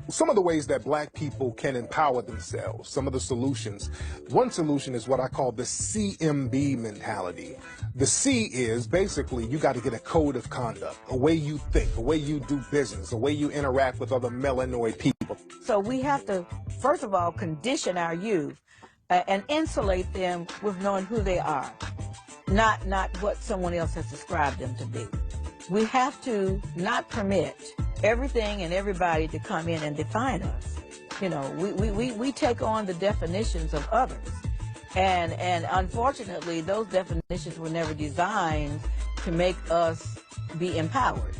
some of the ways that black people can empower themselves, some of the solutions. One solution is what I call the CMB mentality. The C is basically you got to get a code of conduct, a way you think, a way you do business, a way you interact with other melanoid people. So we have to, first of all, condition our youth and insulate them with knowing who they are, not what someone else has described them to be. We have to not permit everything and everybody to come in and define us. You know, we take on the definitions of others. And unfortunately, those definitions were never designed to make us be empowered.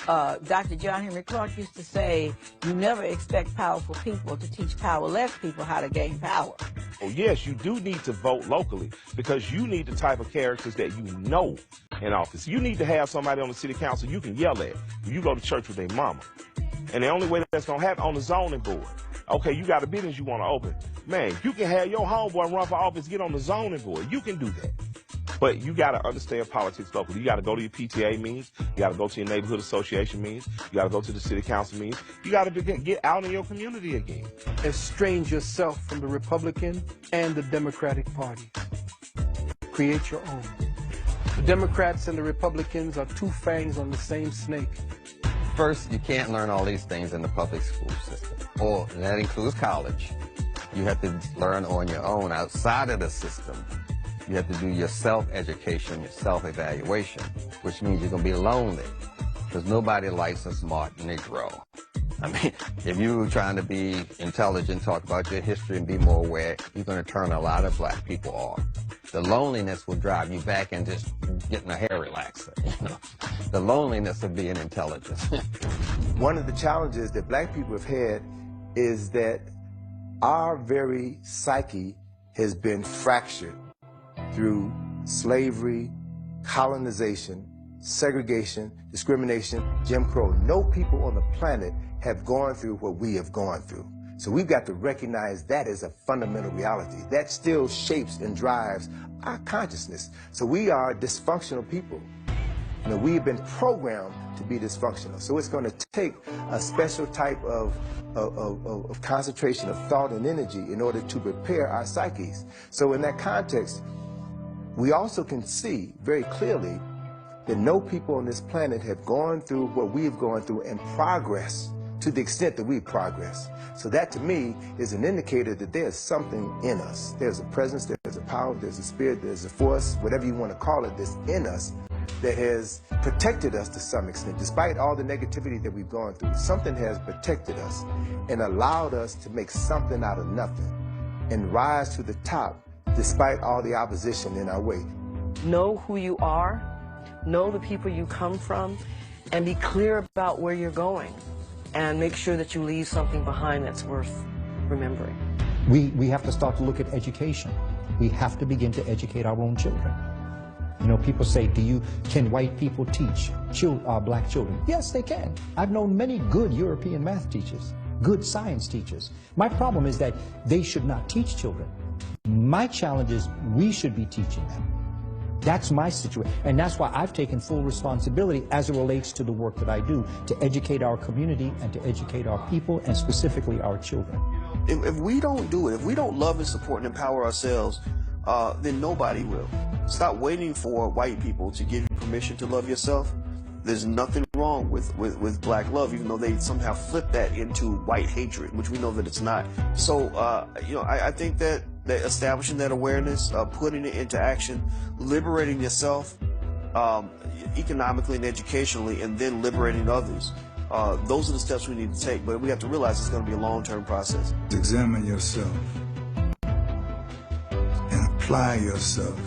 Dr. John Henry Clarke used to say, you never expect powerful people to teach powerless people how to gain power. Oh, yes, you do need to vote locally because you need the type of characters that you know in office. You need to have somebody on the city council you can yell at when you go to church with their mama. And the only way that's going to happen on the zoning board. Okay, you got a business you want to open. Man, you can have your homeboy run for office, get on the zoning board. You can do that. But you got to understand politics locally. You got to go to your PTA meetings. You got to go to your neighborhood association meetings. You got to go to the city council meetings. You got to get out in your community again. Estrange yourself from the Republican and the Democratic Party. Create your own. The Democrats and the Republicans are two fangs on the same snake. First, you can't learn all these things in the public school system, or that includes college. You have to learn on your own outside of the system. You have to do your self-education, your self-evaluation, which means you're going to be lonely because nobody likes a smart Negro. I mean, if you're trying to be intelligent, talk about your history and be more aware, you're going to turn a lot of black people off. The loneliness will drive you back into just getting a hair relaxer, you know? The loneliness of being intelligent. One of the challenges that black people have had is that our very psyche has been fractured through slavery, colonization, segregation, discrimination, Jim Crow. No people on the planet have gone through what we have gone through. So we've got to recognize that as a fundamental reality. That still shapes and drives our consciousness. So we are dysfunctional people. You know, we have been programmed to be dysfunctional. So it's going to take a special type of concentration of thought and energy in order to prepare our psyches. So in that context, we also can see very clearly that no people on this planet have gone through what we've gone through and progressed to the extent that we've progressed. So that to me is an indicator that there's something in us. There's a presence, there's a power, there's a spirit, there's a force, whatever you want to call it, that's in us that has protected us to some extent. Despite all the negativity that we've gone through, something has protected us and allowed us to make something out of nothing and rise to the top despite all the opposition in our way. Know who you are, know the people you come from, and be clear about where you're going. And make sure that you leave something behind that's worth remembering. We have to start to look at education. We have to begin to educate our own children. You know, people say, can white people teach black children? Yes, they can. I've known many good European math teachers, good science teachers. My problem is that they should not teach children. My challenge is we should be teaching them. That's my situation, and that's why I've taken full responsibility as it relates to the work that I do, to educate our community and to educate our people, and specifically our children. If we don't do it, if we don't love and support and empower ourselves, then nobody will. Stop waiting for white people to give you permission to love yourself. There's nothing wrong with black love, even though they somehow flip that into white hatred, which we know that it's not. So, you know, I think that establishing that awareness, putting it into action, liberating yourself economically and educationally, and then liberating others. Those are the steps we need to take, but we have to realize it's going to be a long-term process. Examine yourself and apply yourself.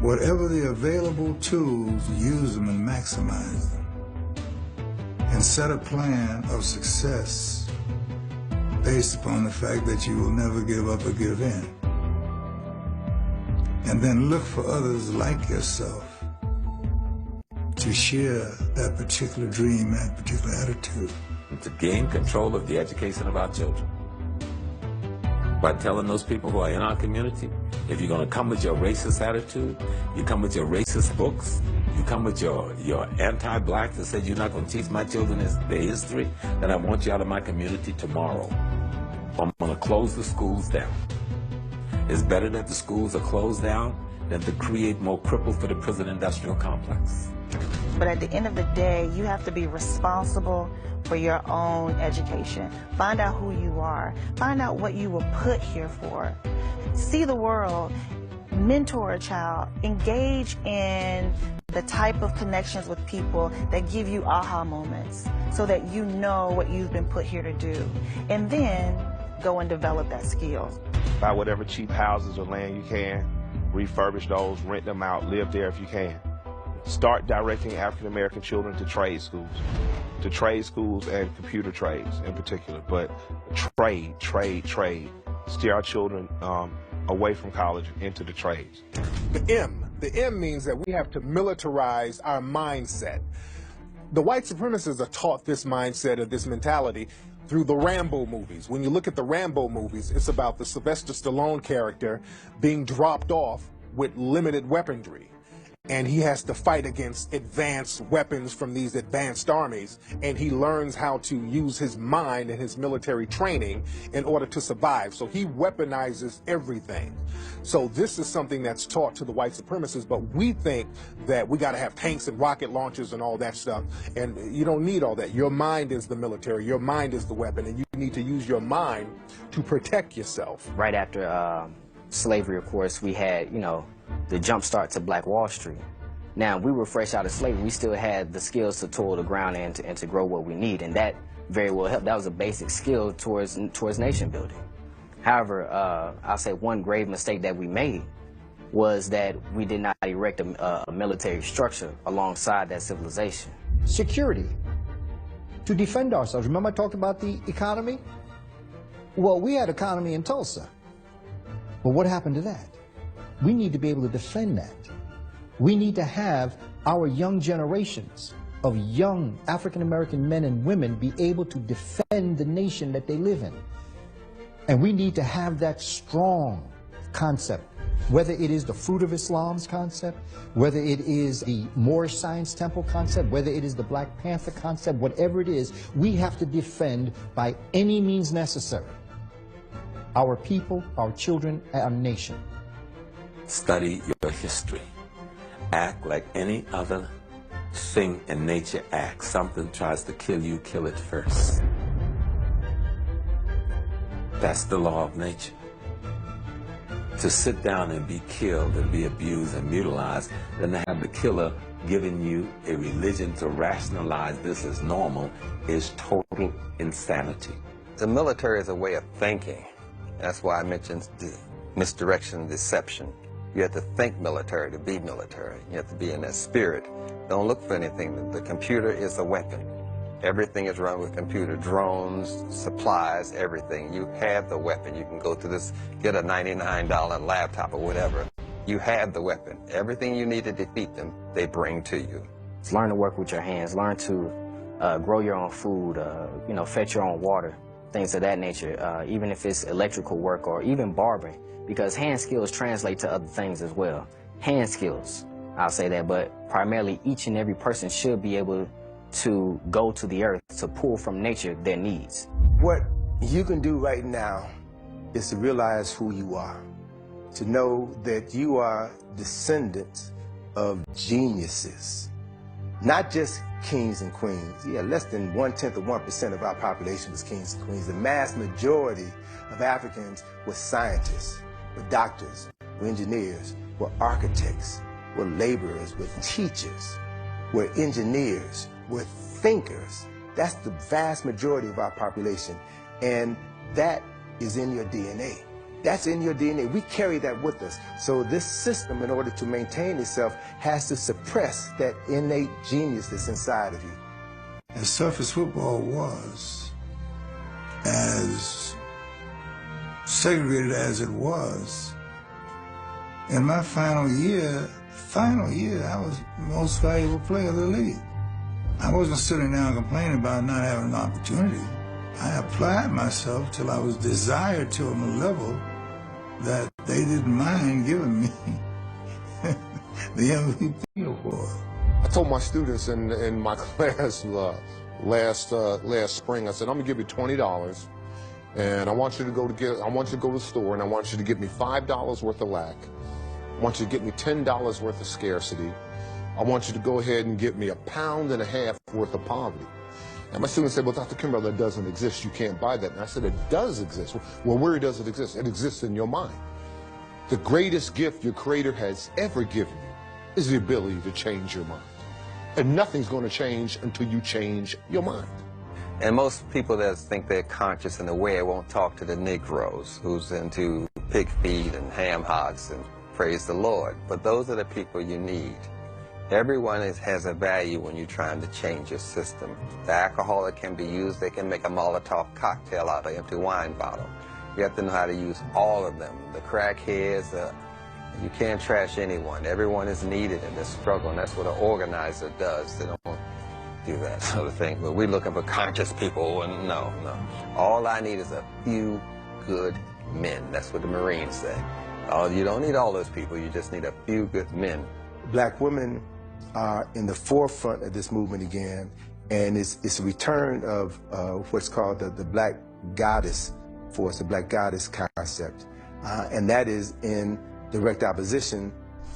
Whatever the available tools, use them and maximize them. And set a plan of success based upon the fact that you will never give up or give in. And then look for others like yourself to share that particular dream, that particular attitude. To gain control of the education of our children. By telling those people who are in our community, if you're going to come with your racist attitude, you come with your racist books, You come with your anti-black that says you're not going to teach my children their history, then I want you out of my community tomorrow. I'm going to close the schools down. It's better that the schools are closed down than to create more cripples for the prison industrial complex. But at the end of the day, you have to be responsible for your own education. Find out who you are. Find out what you were put here for. See the world. Mentor a child. Engage in the type of connections with people that give you aha moments so that you know what you've been put here to do. And then go and develop that skill. Buy whatever cheap houses or land you can. Refurbish those, rent them out, live there if you can. Start directing African-American children to trade schools and computer trades in particular. But trade. Steer our children away from college into the trades. The M means that we have to militarize our mindset. The white supremacists are taught this mindset or this mentality through the Rambo movies. When you look at the Rambo movies, it's about the Sylvester Stallone character being dropped off with limited weaponry. And he has to fight against advanced weapons from these advanced armies, and he learns how to use his mind and his military training in order to survive. So he weaponizes everything. So this is something that's taught to the white supremacists, but we think that we got to have tanks and rocket launchers and all that stuff, and you don't need all that. Your mind is the military, your mind is the weapon, and you need to use your mind to protect yourself. Right after slavery, of course, we had, the jump start to Black Wall Street. Now, we were fresh out of slavery. We still had the skills to toil the ground and to grow what we need, and that very well helped. That was a basic skill towards nation building. However, I'll say one grave mistake that we made was that we did not erect a military structure alongside that civilization. Security, to defend ourselves. Remember I talked about the economy? Well, we had economy in Tulsa, but what happened to that? We need to be able to defend that. We need to have our young generations of young African-American men and women be able to defend the nation that they live in. And we need to have that strong concept, whether it is the Fruit of Islam's concept, whether it is the Moorish Science Temple concept, whether it is the Black Panther concept, whatever it is, we have to defend by any means necessary our people, our children, and our nation. Study your history. Act like any other thing in nature acts. Something tries to kill you, kill it first. That's the law of nature. To sit down and be killed and be abused and mutilized, then to have the killer giving you a religion to rationalize this as normal is total insanity. The military is a way of thinking. That's why I mentioned the misdirection, deception. You have to think military to be military. You have to be in that spirit. Don't look for anything. The computer is a weapon. Everything is run with computer, drones, supplies, everything. You have the weapon. You can go to this, get a $99 laptop or whatever. You have the weapon. Everything you need to defeat them, they bring to you. Learn to work with your hands. Learn to grow your own food, fetch your own water, things of that nature, even if it's electrical work or even barbering. Because hand skills translate to other things as well. Hand skills, I'll say that, but primarily each and every person should be able to go to the earth to pull from nature their needs. What you can do right now is to realize who you are, to know that you are descendants of geniuses, not just kings and queens. Yeah, less than 1/10 of 1% of our population was kings and queens. The mass majority of Africans were scientists, were doctors, were engineers, were architects, were laborers, were teachers, were engineers, were thinkers. That's the vast majority of our population. And that is in your DNA. That's in your DNA. We carry that with us. So this system, in order to maintain itself, has to suppress that innate genius that's inside of you. As tough as football was, as segregated as it was, in my final year, I was the most valuable player of the league. I wasn't sitting down complaining about not having an opportunity. I applied myself till I was desired to on a level that they didn't mind giving me the MVP award. I told my students in my class last spring, I said, I'm gonna give you $20, and I want you to go to the store, and I want you to get me $5 worth of lack. I want you to get me $10 worth of scarcity. I want you to go ahead and get me $1.5 pounds worth of poverty. And my students said, well, Dr. Kimbrough, that doesn't exist. You can't buy that. And I said, it does exist. Well, where does it exist? It exists in your mind. The greatest gift your Creator has ever given you is the ability to change your mind. And nothing's going to change until you change your mind. And most people that think they're conscious and aware won't talk to the Negroes who's into pig feed and ham hocks and praise the Lord. But those are the people you need. Everyone has a value when you're trying to change your system. The alcoholic can be used. They can make a Molotov cocktail out of an empty wine bottle. You have to know how to use all of them. The crackheads, you can't trash anyone. Everyone is needed in this struggle, and that's what an organizer does. They don't do that sort of thing. But we're looking for conscious people, and no. All I need is a few good men. That's what the Marines say. You don't need all those people. You just need a few good men. Black women are in the forefront of this movement again, and it's a return of what's called the Black Goddess force, the Black Goddess concept, and that is in direct opposition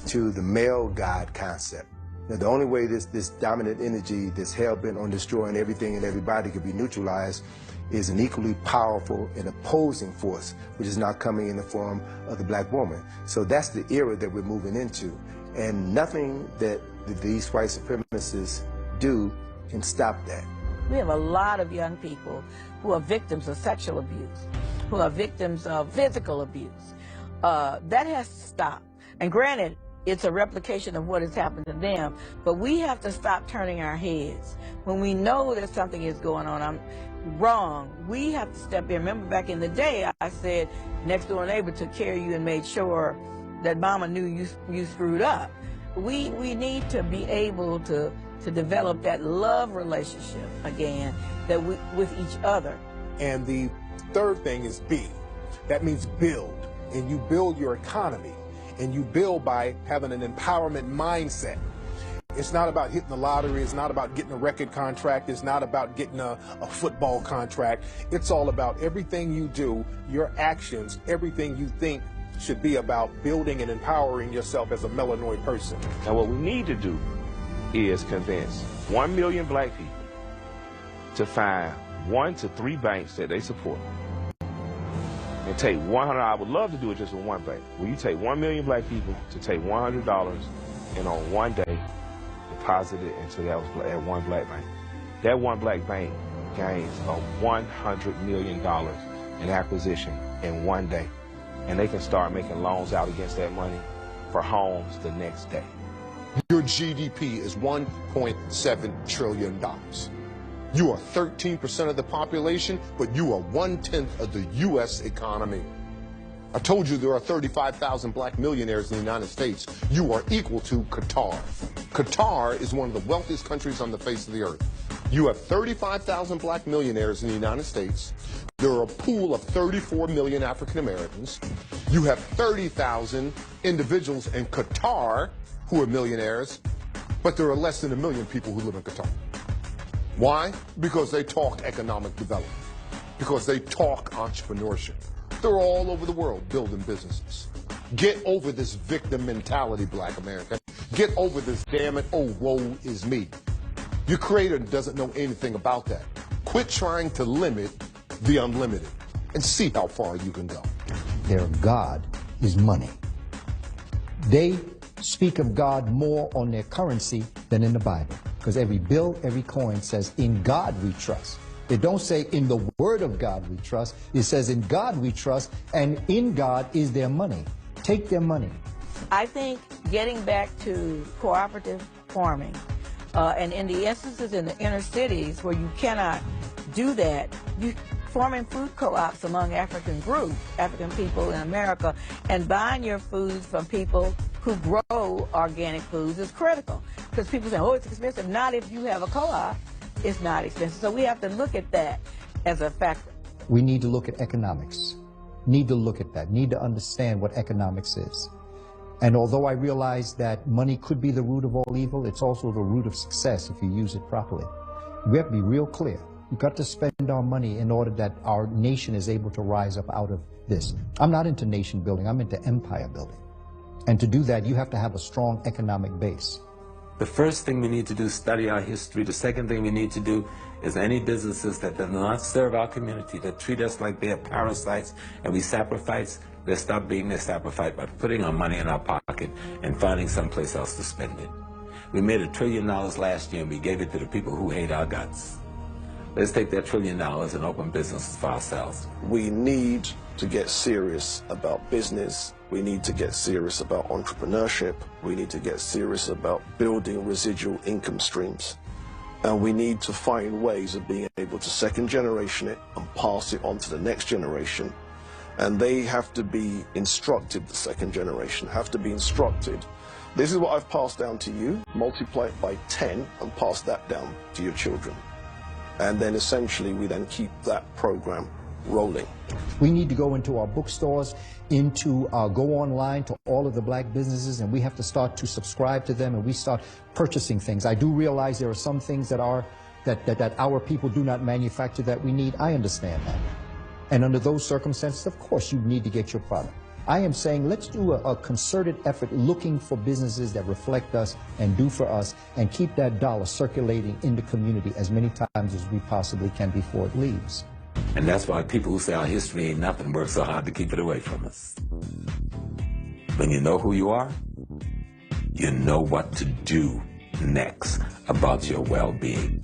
to the male God concept. Now, the only way this dominant energy that's hell-bent on destroying everything and everybody could be neutralized is an equally powerful and opposing force, which is now coming in the form of the black woman. So that's the era that we're moving into. And nothing that these white supremacists do can stop that. We have a lot of young people who are victims of sexual abuse, who are victims of physical abuse. That has to stop. And granted, it's a replication of what has happened to them, but we have to stop turning our heads. When we know that something is going on wrong, we have to step in. Remember back in the day, I said next door neighbor took care of you and made sure that mama knew you screwed up. We need to be able to develop that love relationship again with each other. And the third thing is B. That means build. And you build your economy. And you build by having an empowerment mindset. It's not about hitting the lottery. It's not about getting a record contract. It's not about getting a football contract. It's all about everything you do, your actions, everything you think should be about building and empowering yourself as a melanoid person. Now what we need to do is convince 1 million black people to find 1 to 3 banks that they support and take $100. I would love to do it just with one bank. Will you take 1 million black people to take $100 and on one day deposit it into that one black bank? That one black bank gains $100 million in acquisition in one day. And they can start making loans out against that money for homes the next day. Your GDP is $1.7 trillion. You are 13% of the population, but you are 1/10 of the U.S. economy. I told you there are 35,000 black millionaires in the United States. You are equal to Qatar. Qatar is one of the wealthiest countries on the face of the earth. You have 35,000 black millionaires in the United States. There are a pool of 34 million African Americans. You have 30,000 individuals in Qatar who are millionaires, but there are less than 1 million people who live in Qatar. Why? Because they talk economic development, because they talk entrepreneurship. They're all over the world building businesses. Get over this victim mentality, black America. Get over this, damn it, oh, woe is me. Your Creator doesn't know anything about that. Quit trying to limit the unlimited and see how far you can go. Their God is money. They speak of God more on their currency than in the Bible, because every bill, every coin says, in God we trust. It don't say in the word of God we trust. It says in God we trust, and in God is their money. Take their money. I think getting back to cooperative farming, and in the instances in the inner cities where you cannot do that, you forming food co-ops among African groups, African people in America, and buying your foods from people who grow organic foods is critical. Because people say, oh, it's expensive. Not if you have a co-op. It's not expensive. So we have to look at that as a factor. We need to look at economics. Need to look at that. Need to understand what economics is. And although I realize that money could be the root of all evil, it's also the root of success if you use it properly. We have to be real clear. You've got to spend our money in order that our nation is able to rise up out of this. I'm not into nation building, I'm into empire building. And to do that, you have to have a strong economic base. The first thing we need to do is study our history. The second thing we need to do is any businesses that do not serve our community, that treat us like they are parasites and we sacrifice, let's stop being their sacrifice by putting our money in our pocket and finding someplace else to spend it. We made $1 trillion last year and we gave it to the people who hate our guts. Let's take that $1 trillion and open businesses for ourselves. We need to get serious about business. We need to get serious about entrepreneurship. We need to get serious about building residual income streams. And we need to find ways of being able to second generation it and pass it on to the next generation. And they have to be instructed, the second generation have to be instructed. This is what I've passed down to you, multiply it by 10 and pass that down to your children. And then essentially we then keep that program rolling. We need to go into our bookstores, go online to all of the black businesses, and we have to start to subscribe to them, and we start purchasing things. I do realize there are some things that our people do not manufacture that we need. I understand that. And under those circumstances, of course, you need to get your product. I am saying let's do a concerted effort looking for businesses that reflect us and do for us and keep that dollar circulating in the community as many times as we possibly can before it leaves. And that's why people who say our history ain't nothing work so hard to keep it away from us. When you know who you are, you know what to do next about your well-being.